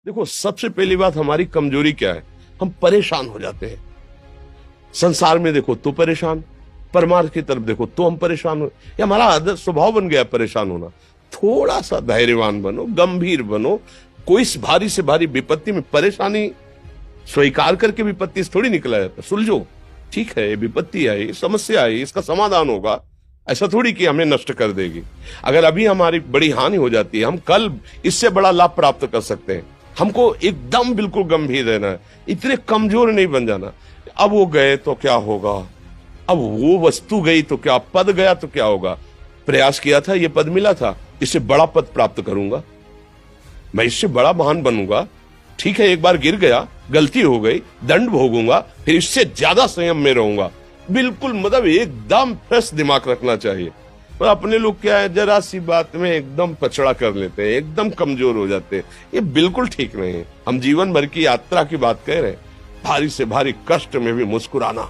देखो, सबसे पहली बात, हमारी कमजोरी क्या है? हम परेशान हो जाते हैं। संसार में देखो तो परेशान, परमार्थ की तरफ देखो तो हम परेशान हो, ये हमारा आदत स्वभाव बन गया परेशान होना। थोड़ा सा धैर्यवान बनो, गंभीर बनो। कोई इस भारी से भारी विपत्ति में परेशानी स्वीकार करके विपत्ति से थोड़ी निकला जाता। सुलझो, ठीक है, ये विपत्ति आई, समस्या आई, इसका समाधान होगा। ऐसा थोड़ी कि हमें नष्ट कर देगी। अगर अभी हमारी बड़ी हानि हो जाती है, हम कल इससे बड़ा लाभ प्राप्त कर सकते हैं। हमको एकदम बिल्कुल गंभीर रहना है, इतने कमजोर नहीं बन जाना। अब वो गए तो क्या होगा, अब वो वस्तु गई तो क्या, पद गया तो क्या होगा। प्रयास किया था, ये पद मिला था, इससे बड़ा पद प्राप्त करूंगा, मैं इससे बड़ा महान बनूंगा। ठीक है, एक बार गिर गया, गलती हो गई, दंड भोगूंगा, फिर इससे ज्यादा संयम में रहूंगा। बिल्कुल, मतलब एकदम फ्रेश दिमाग रखना चाहिए। और अपने लोग क्या है, जरा सी बात में एकदम पछड़ा कर लेते हैं, एकदम कमजोर हो जाते हैं। ये बिल्कुल ठीक नहीं है। हम जीवन भर की यात्रा की बात कह रहे हैं, भारी से भारी कष्ट में भी मुस्कुराना,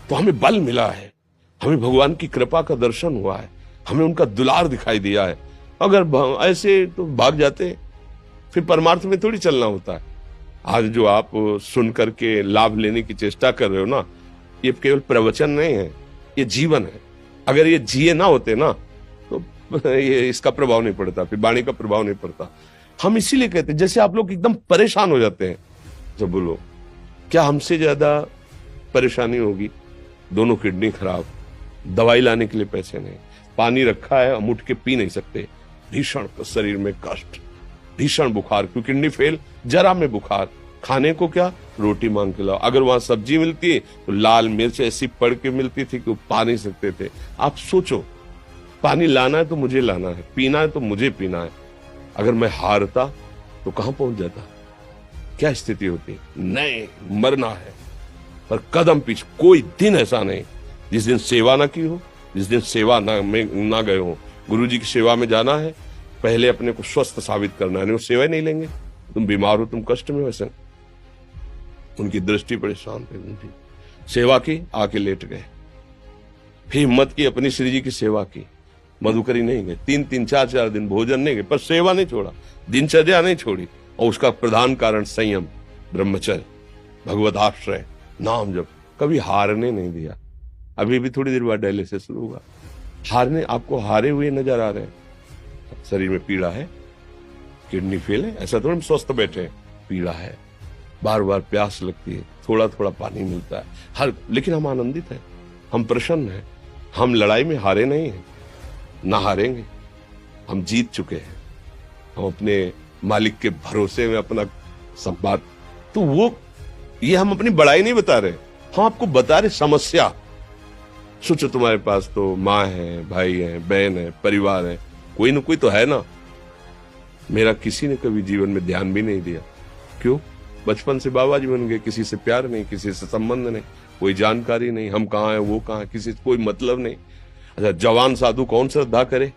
तो हमें बल मिला है, हमें भगवान की कृपा का दर्शन हुआ है, हमें उनका दुलार दिखाई दिया है। अगर ऐसे तो भाग जाते, फिर परमार्थ में थोड़ी चलना होता है। आज जो आप सुन करके लाभ लेने की चेष्टा कर रहे हो ना, ये केवल प्रवचन नहीं है, ये जीवन है। अगर ये जिए ना होते ना, तो ये इसका प्रभाव नहीं पड़ता, फिर वाणी का प्रभाव नहीं पड़ता। हम इसीलिए कहते हैं, जैसे आप लोग एकदम परेशान हो जाते हैं, जब बोलो क्या हमसे ज्यादा परेशानी होगी? दोनों किडनी खराब, दवाई लाने के लिए पैसे नहीं, पानी रखा है, हम उठ के पी नहीं सकते, भीषण शरीर में कष्ट, भीषण बुखार, क्योंकि किडनी फेल, जरा में बुखार, खाने को क्या, रोटी मांग के लाओ। अगर वहां सब्जी मिलती तो लाल मिर्च ऐसी पड़ के मिलती थी कि वो पा नहीं सकते थे। आप सोचो, पानी लाना है तो मुझे लाना है, पीना है तो मुझे पीना है। अगर मैं हारता तो कहां पहुंच जाता, क्या स्थिति होती? नहीं, मरना है, पर कदम पीछे। कोई दिन ऐसा नहीं जिस दिन सेवा ना की हो, जिस दिन सेवा ना गए हो। गुरु जी की सेवा में जाना है, पहले अपने को स्वस्थ साबित करना है, नहीं वो सेवा ही नहीं लेंगे। तुम बीमार हो, तुम कष्ट में, वैसे उनकी दृष्टि परेशान थी, उनकी सेवा की, आके लेट गए। फिर हिम्मत की, अपनी श्री जी की सेवा की, मधुकरी नहीं गए, 3-3, 4-4 दिन भोजन नहीं गए, पर सेवा नहीं छोड़ा, दिनचर्या नहीं छोड़ी। और उसका प्रधान कारण संयम, ब्रह्मचर्य, भगवत आश्रय, नाम जप, कभी हारने नहीं दिया। अभी भी थोड़ी देर बाद डायलिसिस शुरू होगा। हारने, आपको हारे हुए नजर आ रहे हैं? शरीर में पीड़ा है, किडनी फेल है, ऐसा थोड़ा हम स्वस्थ बैठे हैं, पीड़ा है, बार बार प्यास लगती है, थोड़ा थोड़ा पानी मिलता है, हर, लेकिन हम आनंदित हैं, हम प्रसन्न हैं, हम लड़ाई में हारे नहीं हैं, ना हारेंगे, हम जीत चुके हैं, हम अपने मालिक के भरोसे में अपना सब बात। तो वो, ये हम अपनी बड़ाई नहीं बता रहे, हम आपको बता रहे समस्या। सोचो, तुम्हारे पास तो माँ है, भाई है, बहन है, परिवार है, कोई ना कोई तो है ना। मेरा किसी ने कभी जीवन में ध्यान भी नहीं दिया। क्यों? बचपन से बाबा जी बन गए, किसी से प्यार नहीं, किसी से संबंध नहीं, कोई जानकारी नहीं, हम कहाँ हैं, वो कहाँ है, किसी से कोई मतलब नहीं। अच्छा, जवान साधु कौन श्रद्धा करे?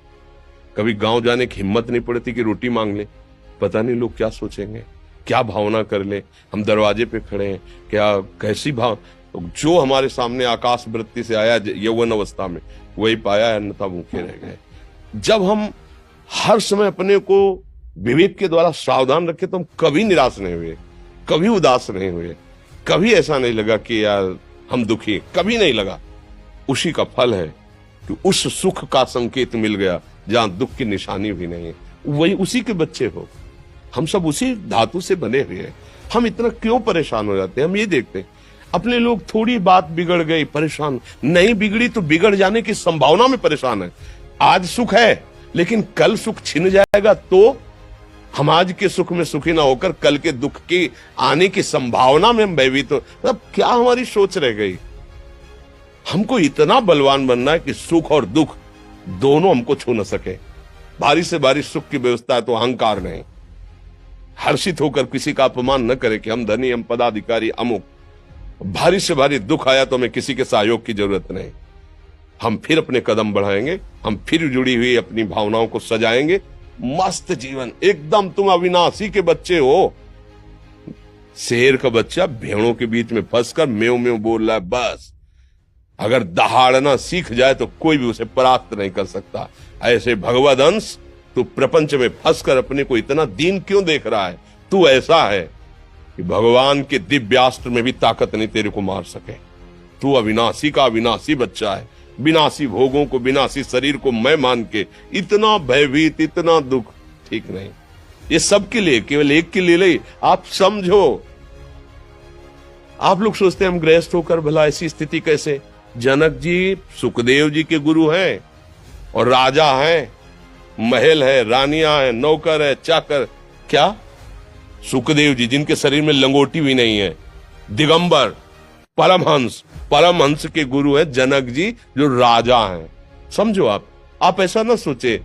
कभी गांव जाने की हिम्मत नहीं पड़ती कि रोटी मांग ले, पता नहीं लोग क्या सोचेंगे, क्या भावना कर ले। हम दरवाजे पे खड़े हैं, क्या कैसी भाव, जो हमारे सामने आकाश वृत्ति से आया यौवन अवस्था में, वही पाया है, अन्यथा भूखे रह गए। जब हम हर समय अपने को विवेक के द्वारा सावधान रखे, तो हम कभी निराश नहीं हुए, कभी उदास नहीं हुए, कभी ऐसा नहीं लगा कि यार हम दुखी, कभी नहीं लगा। उसी का फल है कि उस सुख का संकेत मिल गया जहां दुख की निशानी भी नहीं है। वही उसी के बच्चे हो, हम सब उसी धातु से बने हुए हैं। हम इतना क्यों परेशान हो जाते हैं? हम ये देखते हैं, अपने लोग थोड़ी बात बिगड़ गई परेशान, नहीं बिगड़ी तो बिगड़ जाने की संभावना में परेशान है। आज सुख है, लेकिन कल सुख छिन जाएगा, तो हम आज के सुख में सुखी ना होकर कल के दुख की आने की संभावना में हम भयभीत हो। मतलब क्या हमारी सोच रह गई? हमको इतना बलवान बनना है कि सुख और दुख दोनों हमको छू न सके। भारी से भारी सुख की व्यवस्था है तो अहंकार नहीं, हर्षित होकर किसी का अपमान न करे कि हम धनी, हम पदाधिकारी, अमुक। भारी से भारी दुख आया तो हमें किसी के सहयोग की जरूरत नहीं, हम फिर अपने कदम बढ़ाएंगे, हम फिर जुड़ी हुई अपनी भावनाओं को सजाएंगे। मस्त जीवन, एकदम तुम अविनाशी के बच्चे हो। शेर का बच्चा भेड़ों के बीच में फंसकर म्यों म्यों बोल रहा है, बस अगर दहाड़ना सीख जाए तो कोई भी उसे परास्त नहीं कर सकता। ऐसे भगवद अंश, तू प्रपंच में फंसकर अपने को इतना दीन क्यों देख रहा है? तू ऐसा है कि भगवान के दिव्यास्त्र में भी ताकत नहीं तेरे को मार सके। तू अविनाशी का अविनाशी बच्चा है, विनाशी भोगों को, विनाशी शरीर को मैं मान के इतना भयभीत, इतना दुख, ठीक नहीं। ये सबके लिए, केवल एक के लिए नहीं। आप समझो, आप लोग सोचते हैं हम गृहस्थ होकर भला ऐसी स्थिति कैसे। जनक जी सुखदेव जी के गुरु हैं और राजा हैं, महल है, रानियां हैं, नौकर है, चाकर। क्या सुखदेव जी जिनके शरीर में लंगोटी भी नहीं है, दिगंबर, परमहंस, परमहंस के गुरु है जनक जी जो राजा हैं। समझो आप ऐसा ना सोचे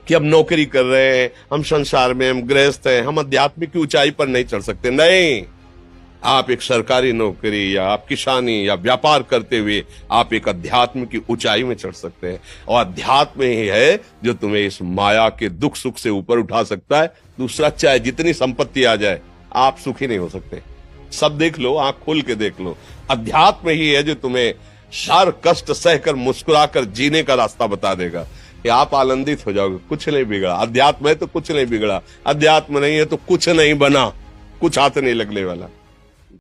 कि अब नौकरी कर रहे हैं, हम संसार में, हम गृहस्थ हैं, हम आध्यात्मिक की ऊंचाई पर नहीं चढ़ सकते। नहीं, आप एक सरकारी नौकरी या आप किसानी या व्यापार करते हुए आप एक अध्यात्म की ऊंचाई में चढ़ सकते हैं। और अध्यात्म ही है जो तुम्हें इस माया के दुख सुख से ऊपर उठा सकता है। दूसरा, चाहे जितनी संपत्ति आ जाए, आप सुखी नहीं हो सकते। सब देख लो, आंख खोल के देख लो, अध्यात्म ही है जो तुम्हें हर कष्ट सहकर मुस्कुराकर जीने का रास्ता बता देगा कि आप आनंदित हो जाओगे। कुछ नहीं बिगड़ा, अध्यात्म है तो कुछ नहीं बिगड़ा, अध्यात्म नहीं है तो कुछ नहीं बना, कुछ हाथ नहीं लगने वाला।